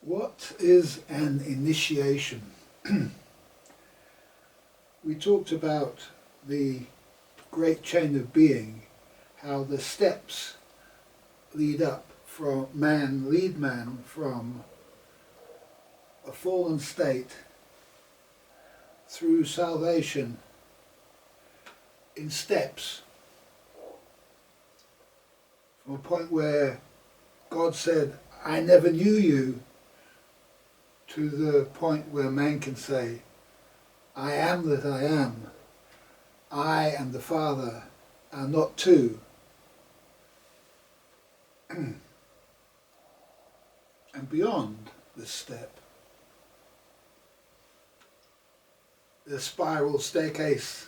What is an initiation? We talked about the great chain of being, how the steps lead man from a fallen state through salvation in steps, from a point where God said, I never knew you, to the point where man can say, I am that I am. I and the Father are not two. And beyond this step, the spiral staircase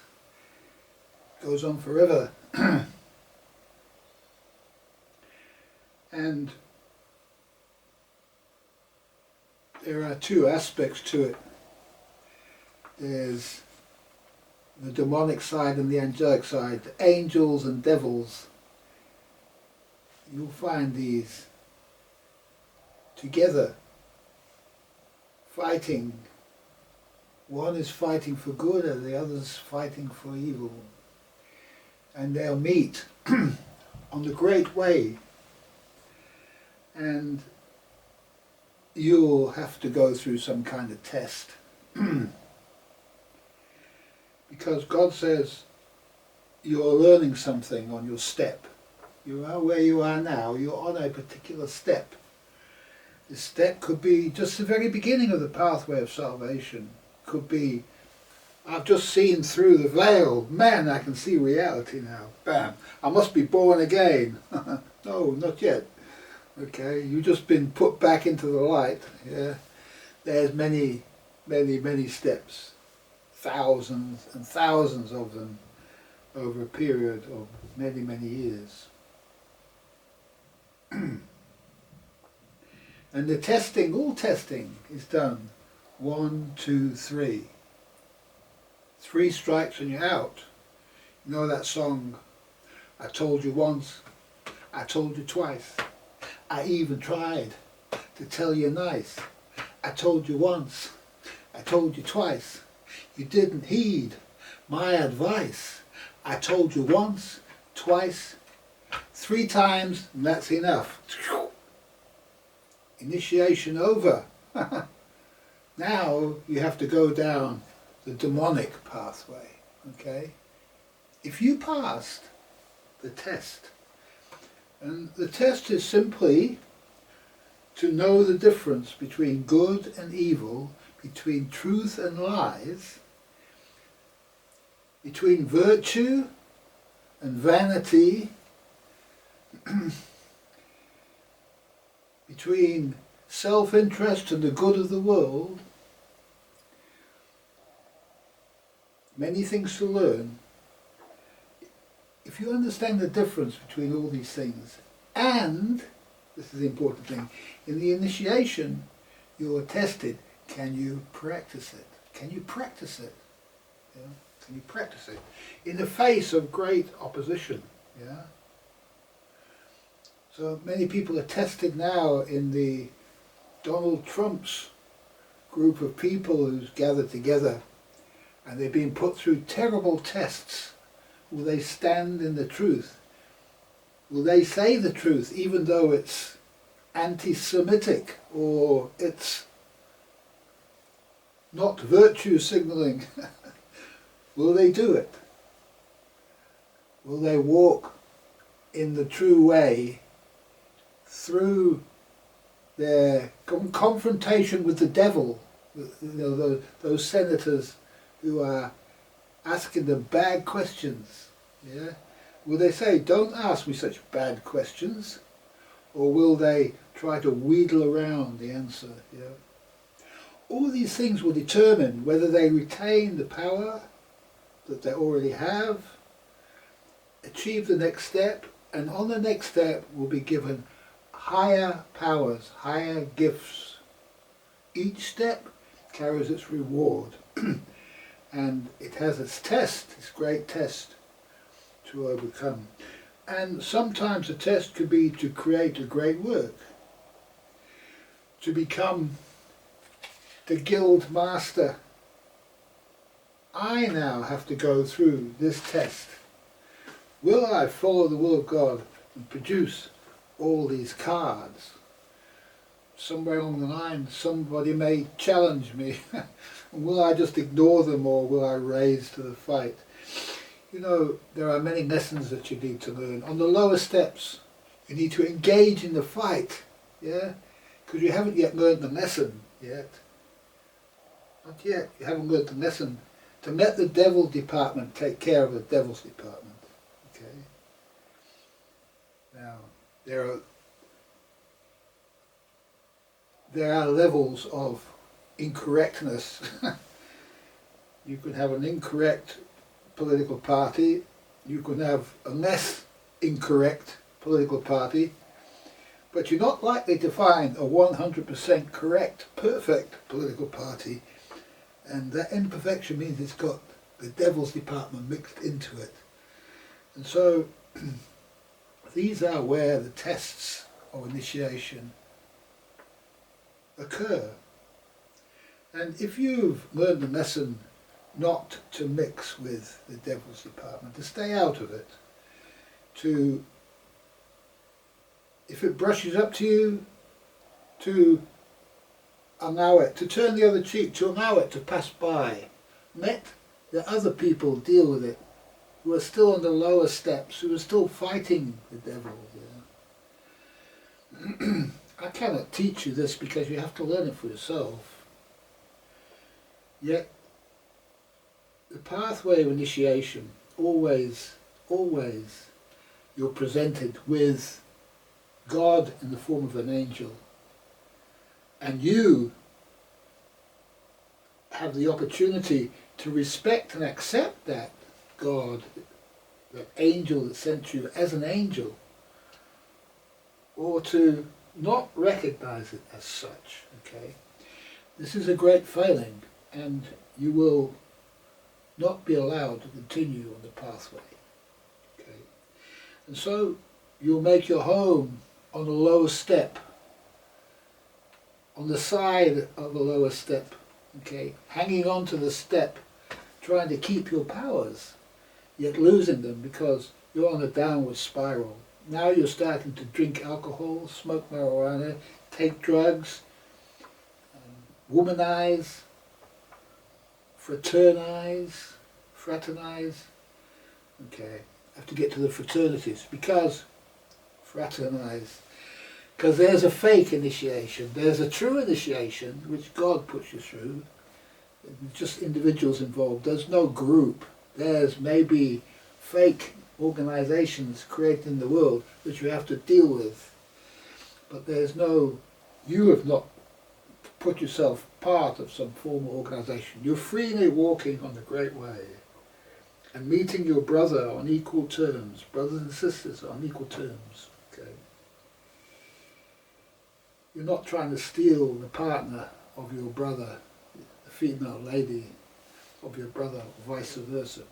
goes on forever. And there are two aspects to it. There's the demonic side and the angelic side, the angels and devils. You'll find these together, fighting. One is fighting for good and the other's fighting for evil. And they'll meet on the great way. And you'll have to go through some kind of test. Because God says you're learning something on your step. You are where you are now, you're on a particular step. This step could be just the very beginning of the pathway of salvation. Could be, I've just seen through the veil, man, I can see reality now. Bam, I must be born again. No, not yet. Okay, you've just been put back into the light. Yeah, there's many, many, many steps, thousands and thousands of them over a period of many, many years. And the testing, all testing is done 1, 2, 3. 3 strikes and you're out. You know that song, I told you once, I told you twice. I even tried to tell you nice. I told you once, I told you twice. You didn't heed my advice. I told you once, twice, 3 times, and that's enough. Initiation over. Now you have to go down the demonic pathway. Okay? If you passed the test, and the test is simply to know the difference between good and evil, between truth and lies, between virtue and vanity, between self-interest and the good of the world. Many things to learn. If you understand the difference between all these things, and, this is the important thing, in the initiation you are tested, can you practice it? Can you practice it? Yeah? Can you practice it? In the face of great opposition. Yeah? So many people are tested now in the Donald Trump's group of people who's gathered together, and they're being put through terrible tests. Will they stand in the truth? Will they say the truth even though it's anti-Semitic or it's not virtue signalling? Will they do it? Will they walk in the true way through their confrontation with the devil? You know, those senators who are asking them bad questions. Yeah? Will they say, don't ask me such bad questions? Or will they try to wheedle around the answer? Yeah? All these things will determine whether they retain the power that they already have, achieve the next step, and on the next step will be given higher powers, higher gifts. Each step carries its reward. And it has its test, its great test to overcome. And sometimes the test could be to create a great work, to become the guild master. I now have to go through this test. Will I follow the will of God and produce all these cards? Somewhere along the line somebody may challenge me. Will I just ignore them, or will I raise to the fight? You know, there are many lessons that you need to learn. On the lower steps, you need to engage in the fight, yeah? Because you haven't yet learned the lesson yet. Not yet. You haven't learned the lesson to let the devil department take care of the devil's department. Okay? Now, there are levels of incorrectness. You can have an incorrect political party, you can have a less incorrect political party, but you're not likely to find a 100% correct, perfect political party, and that imperfection means it's got the devil's department mixed into it. And so these are where the tests of initiation occur. And if you've learned the lesson not to mix with the devil's department, to stay out of it, to, if it brushes up to you, to allow it, to turn the other cheek, to allow it to pass by. Let the other people deal with it, who are still on the lower steps, who are still fighting the devil. Yeah? I cannot teach you this because you have to learn it for yourself. Yet, the pathway of initiation, always you're presented with God in the form of an angel. And you have the opportunity to respect and accept that God, that angel that sent you as an angel, or to not recognize it as such. Okay, this is a great failing, and you will not be allowed to continue on the pathway. Okay, and so you'll make your home on the lower step, on the side of the lower step. Okay, hanging on to the step, trying to keep your powers, yet losing them because you're on a downward spiral. Now you're starting to drink alcohol, smoke marijuana, take drugs, womanize, fraternize. Okay, I have to get to the fraternities because there's a fake initiation, there's a true initiation which God puts you through. Just individuals involved. There's no group. There's maybe fake organizations created in the world which you have to deal with. But there's no, you have not put yourself part of some formal organization. You're freely walking on the Great Way and meeting your brother on equal terms, brothers and sisters on equal terms. Okay. You're not trying to steal the partner of your brother, the female lady of your brother, or vice versa.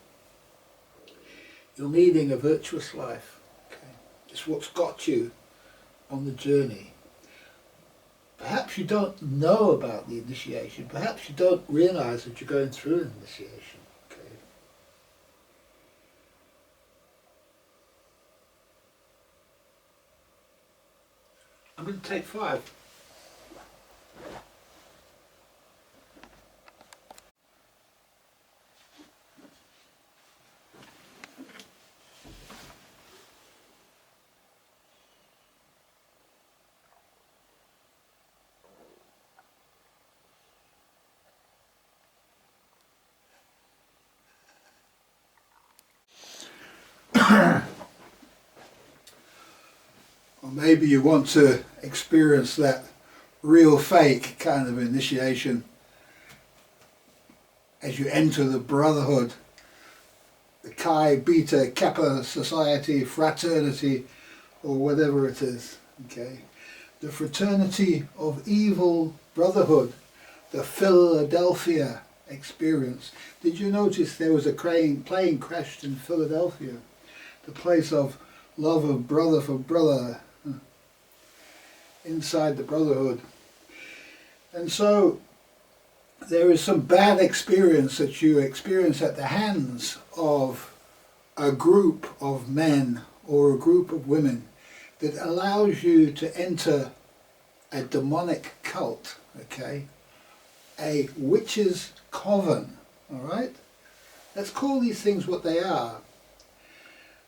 You're leading a virtuous life. Okay. It's what's got you on the journey. Perhaps you don't know about the initiation. Perhaps you don't realize that you're going through an initiation. Okay. I'm going to take 5. Or maybe you want to experience that real fake kind of initiation as you enter the brotherhood, the Chi Beta Kappa society, fraternity, or whatever it is. Okay, the fraternity of evil brotherhood, the Philadelphia experience. Did you notice there was a plane crashed in Philadelphia? The place of love of brother for brother, inside the brotherhood. And so there is some bad experience that you experience at the hands of a group of men or a group of women that allows you to enter a demonic cult, okay? A witch's coven, all right? Let's call these things what they are.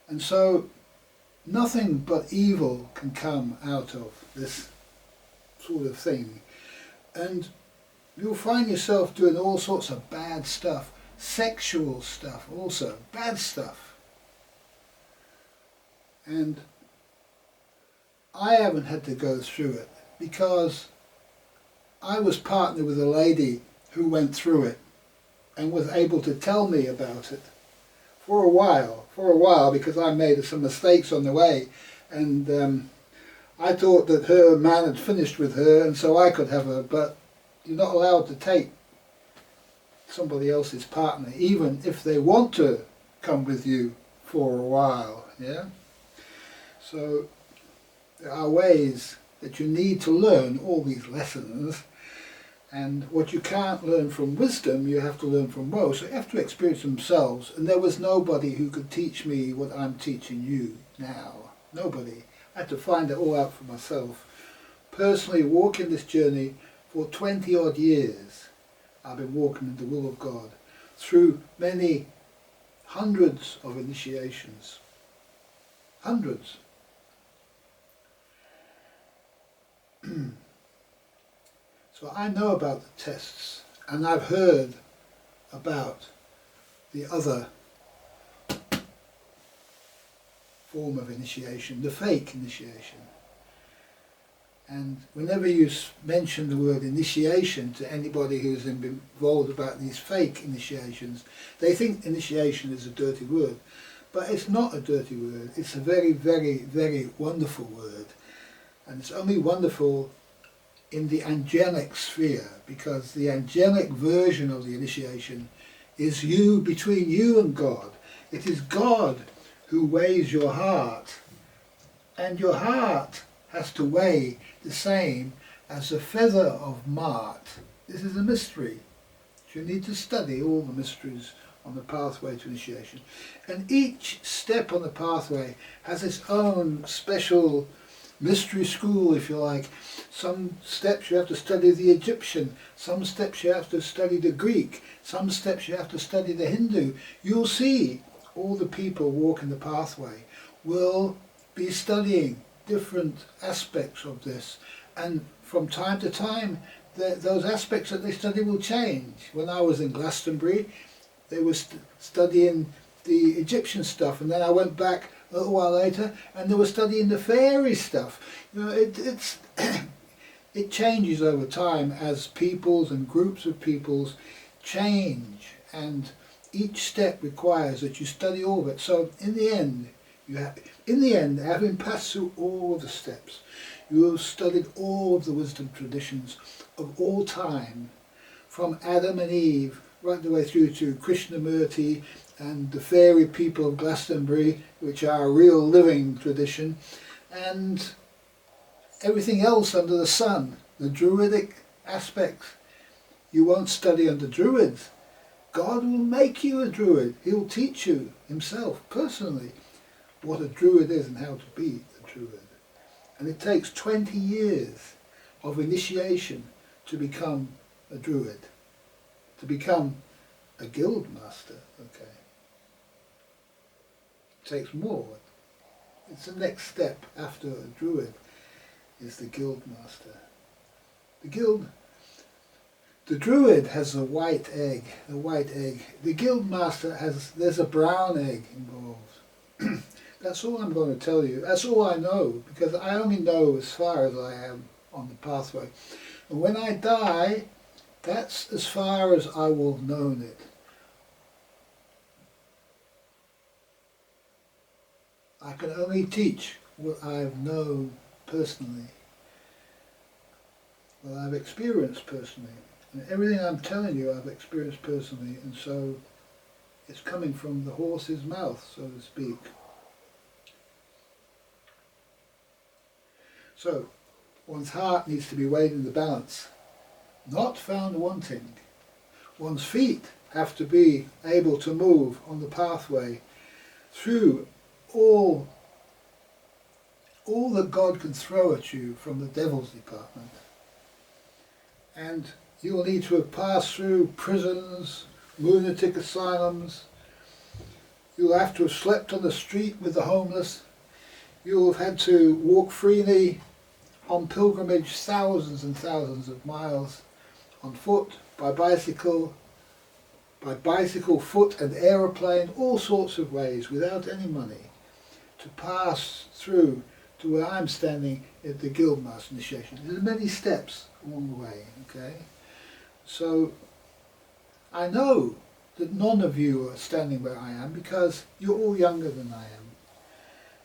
And so nothing but evil can come out of this sort of thing. And you'll find yourself doing all sorts of bad stuff, sexual stuff also, bad stuff. And I haven't had to go through it because I was partnered with a lady who went through it and was able to tell me about it for a while, because I made some mistakes on the way, and I thought that her man had finished with her and so I could have her, but you're not allowed to take somebody else's partner, even if they want to come with you for a while, yeah? So there are ways that you need to learn all these lessons, and what you can't learn from wisdom, you have to learn from woe. So you have to experience themselves, and there was nobody who could teach me what I'm teaching you now. Nobody. I had to find it all out for myself. Personally, walking this journey for 20 odd years, I've been walking in the will of God through many hundreds of initiations. Hundreds. So I know about the tests, and I've heard about the other form of initiation, the fake initiation. And whenever you mention the word initiation to anybody who's involved about these fake initiations, they think initiation is a dirty word. But it's not a dirty word. It's a very, very, very wonderful word. And it's only wonderful in the angelic sphere, because the angelic version of the initiation is you, between you and God. It is God who weighs your heart, and your heart has to weigh the same as a feather of Mart. This is a mystery. You need to study all the mysteries on the pathway to initiation. And each step on the pathway has its own special mystery school, if you like. Some steps you have to study the Egyptian, some steps you have to study the Greek, some steps you have to study the Hindu. You'll see all the people walking the pathway will be studying different aspects of this, and from time to time those aspects that they study will change. When I was in Glastonbury, they were studying the Egyptian stuff, and then I went back a little while later and they were studying the fairy stuff. You know, it's it changes over time as peoples and groups of peoples change, and each step requires that you study all of it. So in the end, having passed through all of the steps, you have studied all of the wisdom traditions of all time, from Adam and Eve right the way through to Krishnamurti and the fairy people of Glastonbury, which are a real living tradition, and everything else under the sun, the Druidic aspects. You won't study under Druids. God will make you a Druid. He'll teach you himself personally what a Druid is and how to be a Druid. And it takes 20 years of initiation to become a Druid, to become a guild master, okay. It takes more. It's the next step after a Druid is the guild master. The Druid has a white egg, The guild master there's a brown egg involved. That's all I'm going to tell you. That's all I know, because I only know as far as I am on the pathway. And when I die, that's as far as I will have known it. I can only teach what I've known personally. Well, I've experienced personally. And everything I'm telling you I've experienced personally, and so it's coming from the horse's mouth, so to speak. So, one's heart needs to be weighed in the balance, not found wanting. One's feet have to be able to move on the pathway through all that God can throw at you from the devil's department. And you will need to have passed through prisons, lunatic asylums. You'll have to have slept on the street with the homeless. You'll have had to walk freely on pilgrimage thousands and thousands of miles on foot, by bicycle, foot and aeroplane, all sorts of ways without any money to pass through to where I'm standing at the Guildmaster initiation. There's many steps along the way, okay? So I know that none of you are standing where I am because you're all younger than I am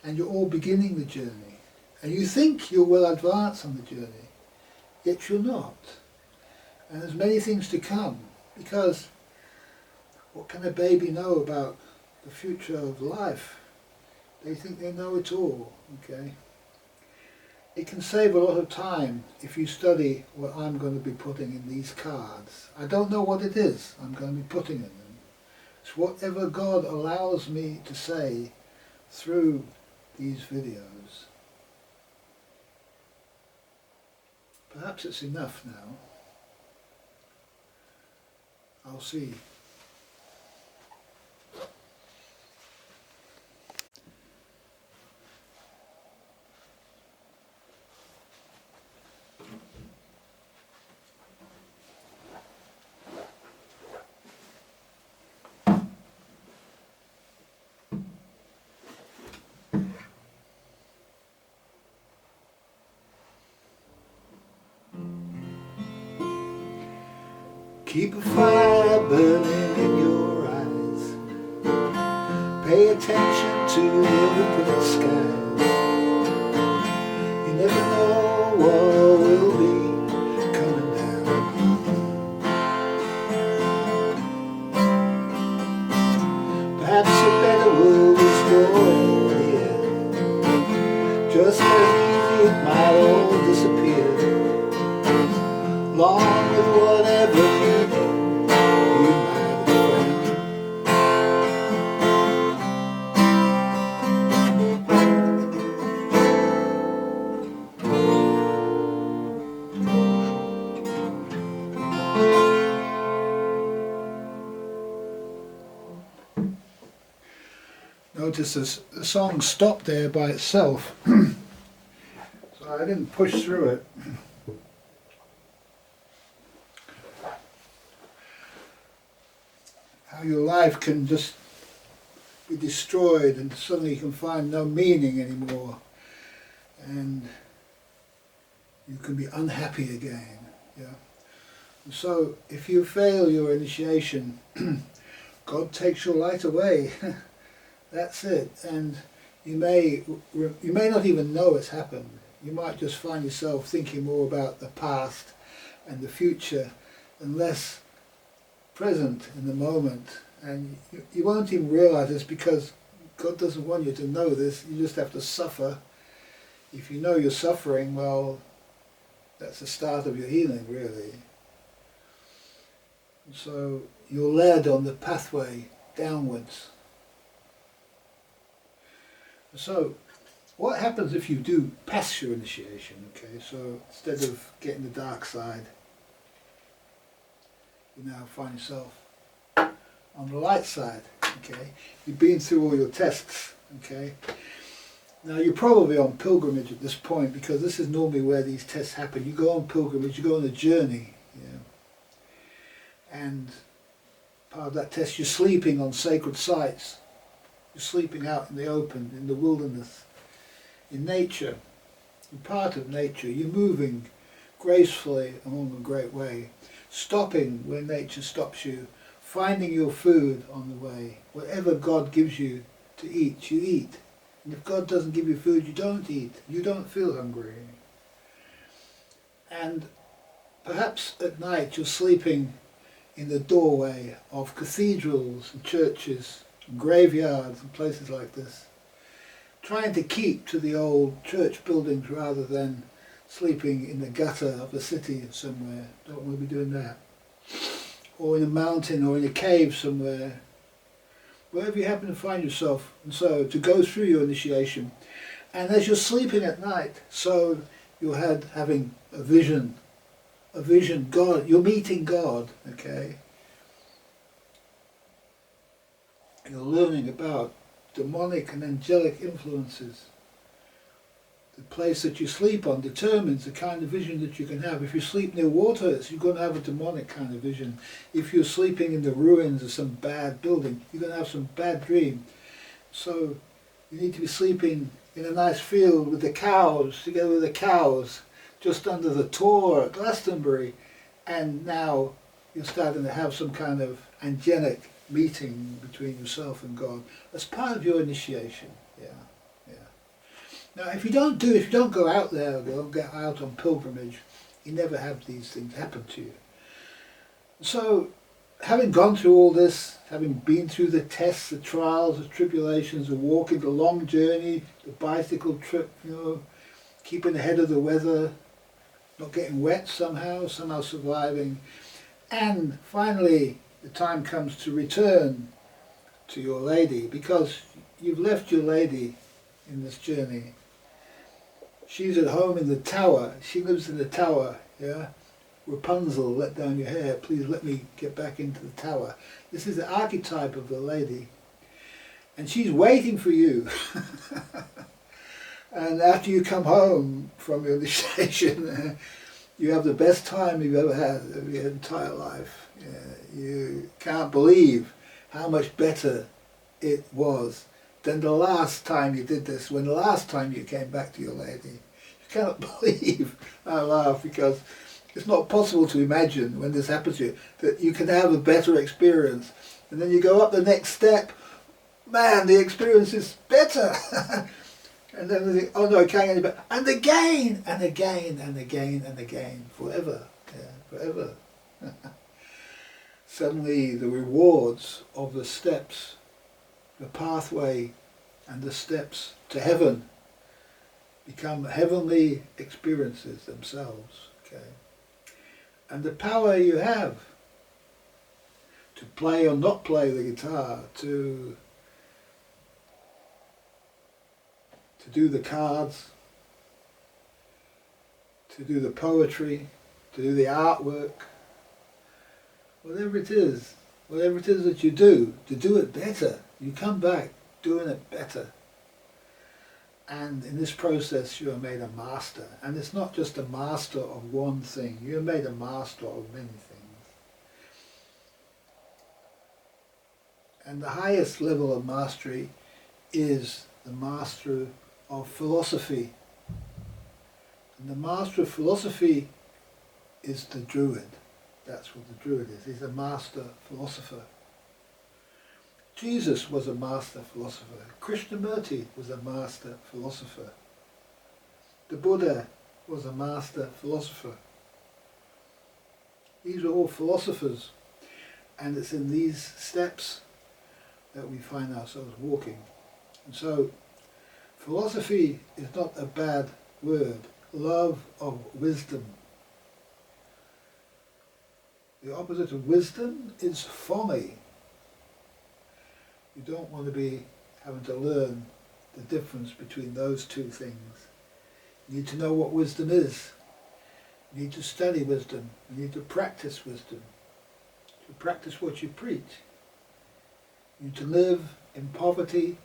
and you're all beginning the journey and you think you're well advanced on the journey, yet you're not. And there's many things to come, because what can a baby know about the future of life? They think they know it all, okay? It can save a lot of time if you study what I'm going to be putting in these cards. I don't know what it is I'm going to be putting in them. It's whatever God allows me to say through these videos. Perhaps it's enough now. I'll see. Keep a fire burning in your eyes. Pay attention to the open skies. You never know what will be coming down. Perhaps a better world is drawing near. Just as easy it might all disappear. Along with whatever you do, you might find. Notice the song stopped there by itself, so I didn't push through it. How your life can just be destroyed and suddenly you can find no meaning anymore and you can be unhappy again. Yeah. And so if you fail your initiation, God takes your light away. That's it. And you may not even know it's happened. You might just find yourself thinking more about the past and the future and less present in the moment, and you won't even realize this because God doesn't want you to know this. You just have to suffer. If you know you're suffering, well, that's the start of your healing, really. And so you're led on the pathway downwards. So what happens if you do pass your initiation? Okay, so instead of getting the dark side, you now find yourself on the light side, okay? You've been through all your tests, okay? Now you're probably on pilgrimage at this point because this is normally where these tests happen. You go on pilgrimage, you go on a journey, yeah? And part of that test, you're sleeping on sacred sites. You're sleeping out in the open, in the wilderness, in nature. You're part of nature. You're moving gracefully along a great way. Stopping where nature stops you, finding your food on the way. Whatever God gives you to eat, you eat. And if God doesn't give you food, you don't eat. You don't feel hungry. And Perhaps at night you're sleeping in the doorway of cathedrals and churches and graveyards and places like this, trying to keep to the old church buildings rather than sleeping in the gutter of the city somewhere. Don't want to be doing that. Or in a mountain or in a cave somewhere, wherever you happen to find yourself. And so to go through your initiation, and as you're sleeping at night, so you're having a vision, God, you're meeting God, okay? You're learning about demonic and angelic influences. The place that you sleep on determines the kind of vision that you can have. If you sleep near water, you're going to have a demonic kind of vision. If you're sleeping in the ruins of some bad building, you're going to have some bad dream. So you need to be sleeping in a nice field with the cows, together with the cows, just under the Tor at Glastonbury, and now you're starting to have some kind of angelic meeting between yourself and God as part of your initiation. Now, if you don't go out there, or don't get out on pilgrimage, you never have these things happen to you. So, having gone through all this, having been through the tests, the trials, the tribulations, the walking, the long journey, the bicycle trip, keeping ahead of the weather, not getting wet somehow surviving, and finally the time comes to return to your lady, because you've left your lady in this journey. She's at home in the tower. She lives in the tower, yeah? Rapunzel, let down your hair. Please let me get back into the tower. This is the archetype of the lady. And she's waiting for you. And after you come home from your initiation, you have the best time you've ever had of your entire life. Yeah, you can't believe how much better it was than the last time you did this, when the last time you came back to your lady. You cannot believe, I laugh, because it's not possible to imagine when this happens to you that you can have a better experience. And then you go up the next step, man, the experience is better. And then you think, oh no, it can't get any better. And again, and again, and again, and again, forever, forever. Suddenly the rewards of the steps, the pathway and the steps to heaven become heavenly experiences themselves, okay? And the power you have to play or not play the guitar, to do the cards, to do the poetry, to do the artwork, whatever it is that you do, to do it better. You come back doing it better. And in this process you are made a master. And it's not just a master of one thing, you're made a master of many things. And the highest level of mastery is the master of philosophy. And the master of philosophy is the druid. That's what the druid is. He's a master philosopher. Jesus was a master philosopher. Krishnamurti was a master philosopher. The Buddha was a master philosopher. These are all philosophers. And it's in these steps that we find ourselves walking. And so, philosophy is not a bad word. Love of wisdom. The opposite of wisdom is folly. You don't want to be having to learn the difference between those two things. You need to know what wisdom is. You need to study wisdom. You need to practice wisdom. To practice what you preach. You need to live in poverty,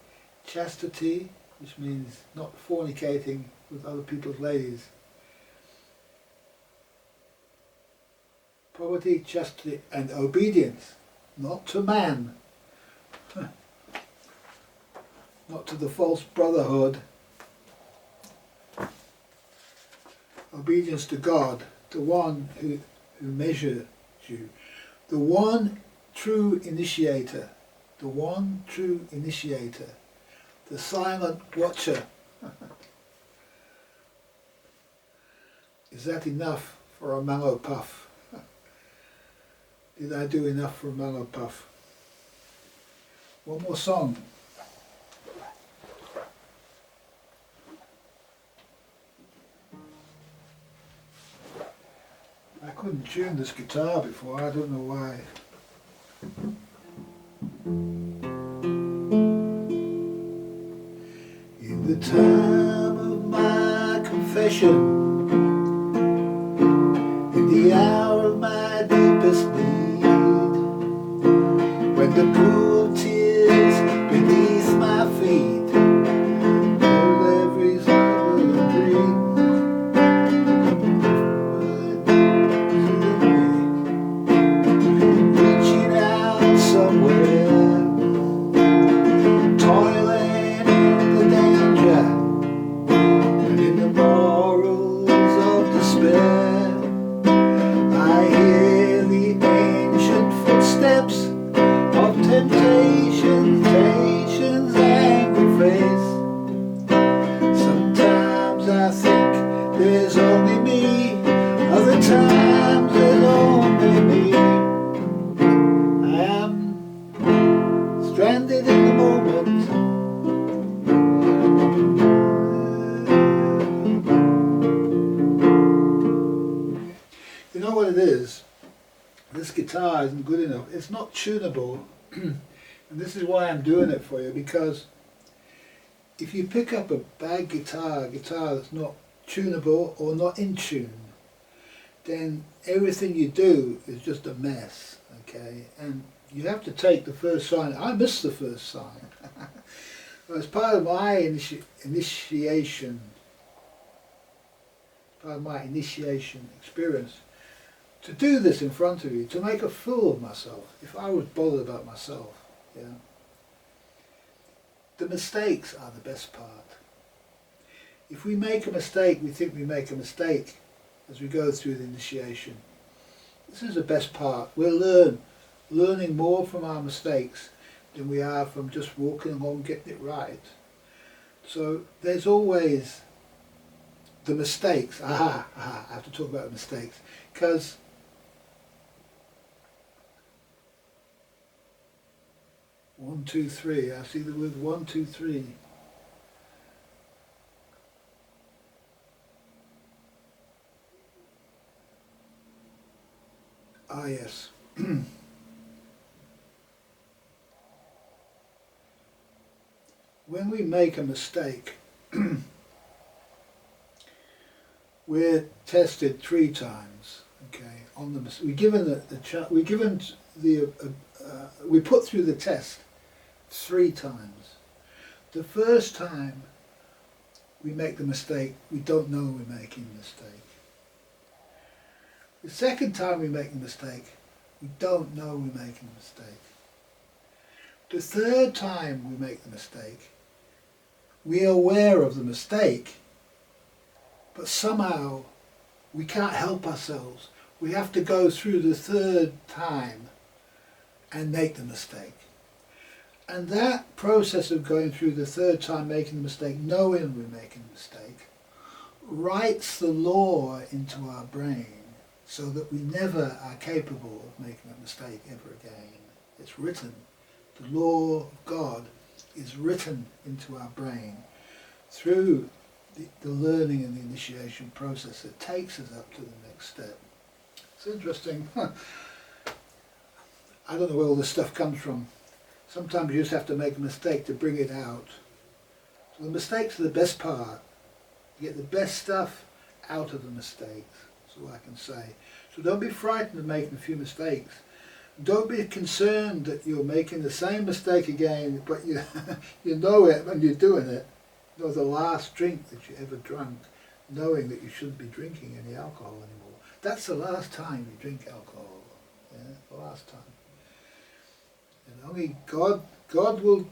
chastity, which means not fornicating with other people's ladies. Poverty, chastity and obedience, not to man, not to the false brotherhood. Obedience to God, the one who measures you, the one true initiator, the one true initiator, the silent watcher. Is that enough for a mallow puff. Did I do enough for a mallow puff? One more song. I couldn't tune this guitar before, I don't know why. In the time of my confession, in the hour of my deepest need, when the cool tears beneath my feet hold every summer dream, reaching out somewhere, toiling in the danger and in the morals of despair. I hear the ancient footsteps of temptation's angry face. Sometimes I think there's only me, other times there's only me. I am stranded in the moment. You know what it is? This guitar isn't good enough. It's not tunable. And this is why I'm doing it for you, because if you pick up a bad guitar, a guitar that's not tunable or not in tune, then everything you do is just a mess, okay? And you have to take the first sign. I missed the first sign. As part of my initiation experience, to do this in front of you, to make a fool of myself, if I was bothered about myself, yeah. The mistakes are the best part. If we make a mistake, we think we make a mistake as we go through the initiation. This is the best part. We're learning more from our mistakes than we are from just walking along getting it right. So there's always the mistakes. I have to talk about the mistakes, because one, two, three. I see the word 1, 2, 3. Ah, yes. When we make a mistake, we're tested 3 times. Okay, on the we put through the test 3 times. The first time we make the mistake, we don't know we're making a mistake. The second time we make the mistake, we don't know we're making a mistake. The third time we make the mistake, we are aware of the mistake, but somehow we can't help ourselves. We have to go through the third time and make the mistake. And that process of going through the third time making the mistake, knowing we're making a mistake, writes the law into our brain so that we never are capable of making a mistake ever again. It's written. The law of God is written into our brain through the learning and the initiation process that takes us up to the next step. It's interesting. I don't know where all this stuff comes from. Sometimes you just have to make a mistake to bring it out. So the mistakes are the best part. You get the best stuff out of the mistakes. That's all I can say. So don't be frightened of making a few mistakes. Don't be concerned that you're making the same mistake again, but you know it when you're doing it. You know, the last drink that you ever drank, knowing that you shouldn't be drinking any alcohol anymore. That's the last time you drink alcohol. Yeah, the last time. And only God will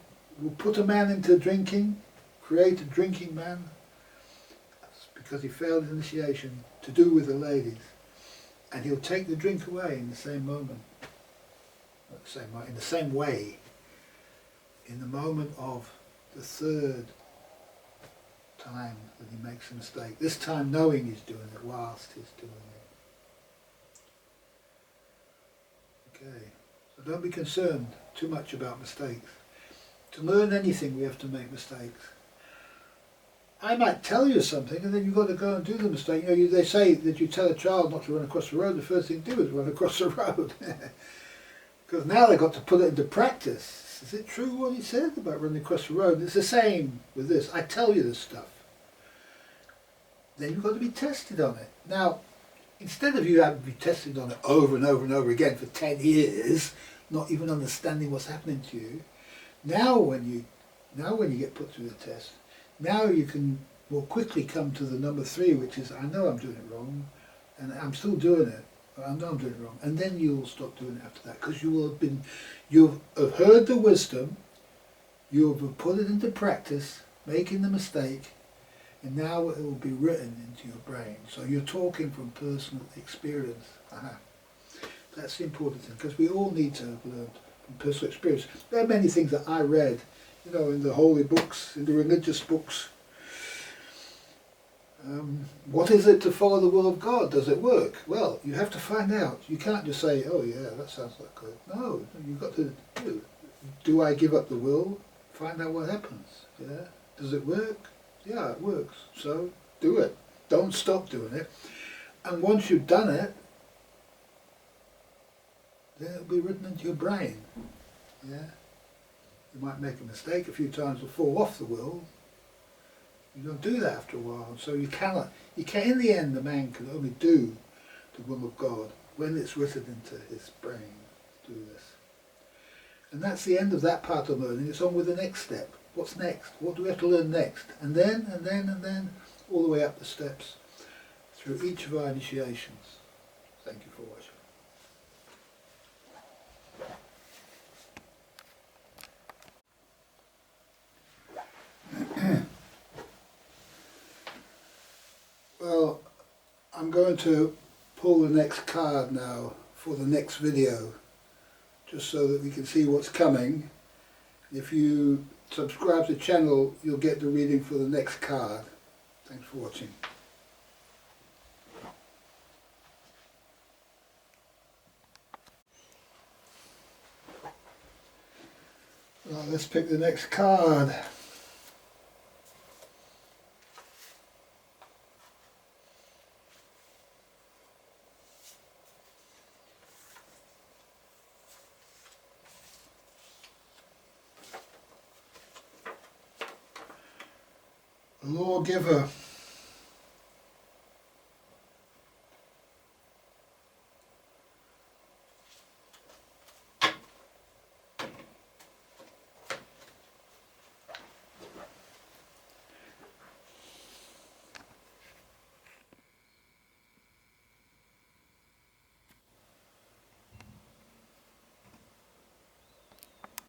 put a man into drinking, create a drinking man. That's because he failed his initiation to do with the ladies. And he'll take the drink away in the same moment. In the same way, in the moment of the third time that he makes a mistake. This time knowing he's doing it whilst he's doing it. Okay. So don't be concerned too much about mistakes. To learn anything, we have to make mistakes. I might tell you something, and then you've got to go and do the mistake. You know, they say that you tell a child not to run across the road, the first thing to do is run across the road. Because now they've got to put it into practice. Is it true what he said about running across the road? It's the same with this. I tell you this stuff. Then you've got to be tested on it. Now, instead of you having to be tested on it over and over and over again for 10 years, not even understanding what's happening to you, now when you get put through the test, now you can more quickly come to the number 3, which is, I know I'm doing it wrong, and I'm still doing it, but I know I'm doing it wrong. And then you'll stop doing it after that, because you've heard the wisdom, you've put it into practice, making the mistake, and now it will be written into your brain. So you're talking from personal experience. That's the important thing, because we all need to have learned from personal experience. There are many things that I read, you know, in the holy books, in the religious books. What is it to follow the will of God? Does it work? Well, you have to find out. You can't just say, oh yeah, that sounds like good. No, you've got to do I give up the will? Find out what happens. Yeah. Does it work? Yeah, it works. So do it. Don't stop doing it. And once you've done it, then it'll be written into your brain. Yeah. You might make a mistake a few times or fall off the will. You don't do that after a while. So you can, in the end, the man can only do the will of God when it's written into his brain. Do this. And that's the end of that part of learning. It's on with the next step. What's next? What do we have to learn next? And then, all the way up the steps through each of our initiations. Thank you for watching. Well, I'm going to pull the next card now for the next video, just so that we can see what's coming. If you subscribe to the channel, you'll get the reading for the next card. Thanks for watching. Well, let's pick the next card. Lawgiver.